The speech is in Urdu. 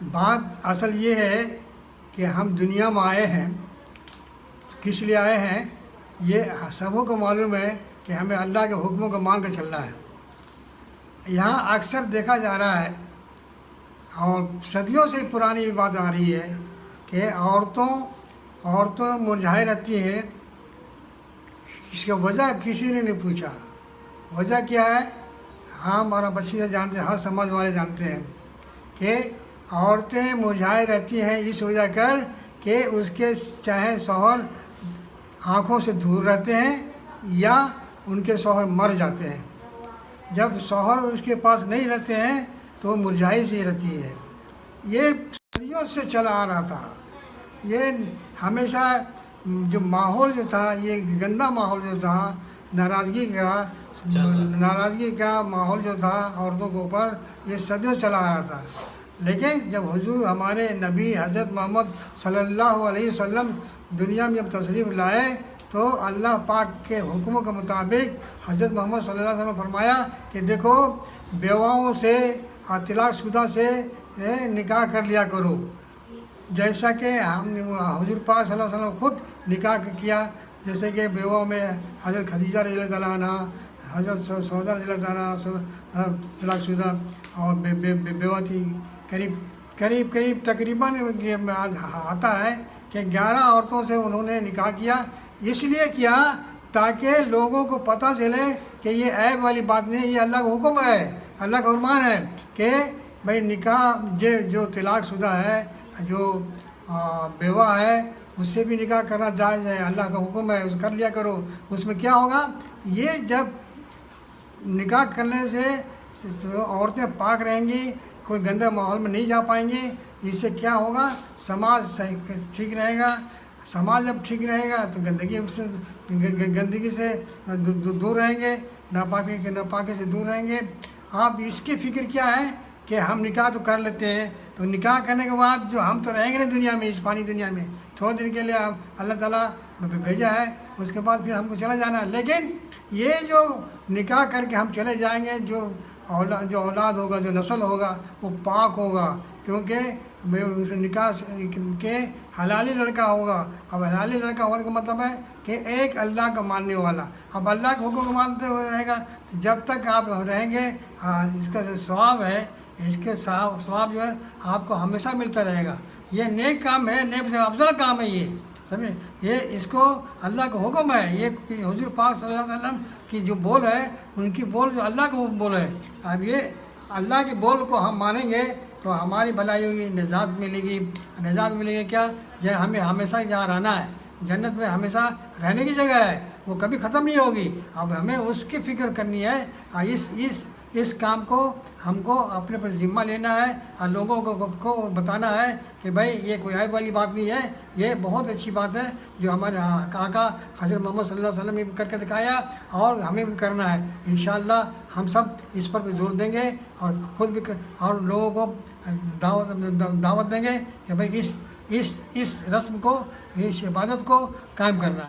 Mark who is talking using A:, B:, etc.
A: بات اصل یہ ہے کہ ہم دنیا میں آئے ہیں، کس لیے آئے ہیں یہ سبوں کو معلوم ہے کہ ہمیں اللہ کے حکموں کو مان کر چلنا ہے۔ یہاں اکثر دیکھا جا رہا ہے اور صدیوں سے پرانی بات آ رہی ہے کہ عورتوں مرجھائے رہتی ہیں۔ اس کا وجہ کسی نے نہیں پوچھا۔ وجہ کیا ہے؟ ہم اور بچی سے جانتے ہیں، ہر سماج والے جانتے ہیں کہ عورتیں مرجھائے رہتی ہیں اس وجہ کر کہ اس کے چاہے شوہر آنکھوں سے دور رہتے ہیں یا ان کے شوہر مر جاتے ہیں۔ جب شوہر اس کے پاس نہیں رہتے ہیں تو وہ مرجھائی سی رہتی ہے۔ یہ صدیوں سے چلا آ رہا تھا۔ یہ ہمیشہ جو ماحول جو تھا، یہ گندا ماحول جو تھا، ناراضگی کا ماحول جو تھا عورتوں کے اوپر، یہ صدیوں چلا آ رہا تھا۔ لیکن جب حضور ہمارے نبی حضرت محمد صلی اللہ علیہ وسلم دنیا میں جب تشریف لائے تو اللہ پاک کے حکموں کے مطابق حضرت محمد صلی اللہ علیہ وسلم نے فرمایا کہ دیکھو، بیواؤں سے طلاق شدہ سے نکاح کر لیا کرو، جیسا کہ ہم حضور پاک صلی اللہ علیہ وسلم خود نکاح کیا۔ جیسے کہ بیواؤں میں حضرت خدیجہ رضی اللہ تعالیٰ عنہ، حضرت سودا رضی اللہ تعالیٰ عنہ طلاق شدہ اور بیوہ تھی، قریب تقریباً آتا ہے کہ 11 عورتوں سے انہوں نے نکاح کیا۔ اس لیے کیا تاکہ لوگوں کو پتہ چلے کہ یہ عیب والی بات نہیں، یہ اللہ کا حکم ہے، اللہ کا فرمان ہے کہ بھائی نکاح جو طلاق شدہ ہے، جو بیوہ ہے، اس سے بھی نکاح کرنا جائز ہے، اللہ کا حکم ہے، اس کر لیا کرو۔ اس میں کیا ہوگا؟ یہ جب نکاح کرنے سے عورتیں پاک رہیں گی، کوئی گندے ماحول میں نہیں جا پائیں گی، اس سے کیا ہوگا؟ سماج ٹھیک رہے گا۔ سماج جب ٹھیک رہے گا تو گندگی سے دور رہیں گے، ناپاکی سے دور رہیں گے۔ آپ اس کی فکر کیا ہے کہ ہم نکاح تو کر لیتے ہیں، تو نکاح کرنے کے بعد جو ہم تو رہیں گے نا دنیا میں، اس فانی دنیا میں تھوڑے دن کے لیے اللہ تعالیٰ بھیجا ہے، اس کے بعد پھر ہم کو چلا جانا ہے۔ لیکن یہ جو نکاح کر کے ہم چلے جائیں گے، جو اولاد ہوگا، جو نسل ہوگا، وہ پاک ہوگا، کیونکہ نکاح کے حلالی لڑکا ہوگا۔ اب حلالی لڑکا ہونے کا مطلب ہے کہ ایک اللہ کا ماننے والا۔ اب اللہ کے حکم کو مانتے ہوئے رہے گا، تو جب تک آپ رہیں گے، اس کا ثواب ہے، اس کے ثواب جو ہے آپ کو ہمیشہ ملتا رہے گا۔ یہ نیک کام ہے، نیک سے افضل کام ہے یہ، سمجھے؟ یہ اس کو اللہ کا حکم ہے۔ یہ حضور پاک صلی اللہ علیہ وسلم کی جو بول ہے، ان کی بول جو اللہ کا بول ہے۔ اب یہ اللہ کے بول کو ہم مانیں گے تو ہماری بھلائی ہوگی، نجات ملے گی۔ نجات ملے گی کیا؟ یہ ہمیں ہمیشہ جہاں رہنا ہے، جنت میں ہمیشہ رہنے کی جگہ ہے، وہ کبھی ختم نہیں ہوگی۔ اب ہمیں اس کی فکر کرنی ہے، اس کام کو ہم کو اپنے پر ذمہ لینا ہے اور لوگوں کو بتانا ہے کہ بھائی یہ کوئی عیب والی بات نہیں ہے، یہ بہت اچھی بات ہے جو ہمارے آقا حضرت محمد صلی اللہ علیہ وسلم نے کر کے دکھایا، اور ہمیں بھی کرنا ہے۔ انشاءاللہ ہم سب اس پر بھی زور دیں گے اور خود بھی اور لوگوں کو دعوت دیں گے کہ بھائی اس رسم کو، اس عبادت کو قائم کرنا ہے۔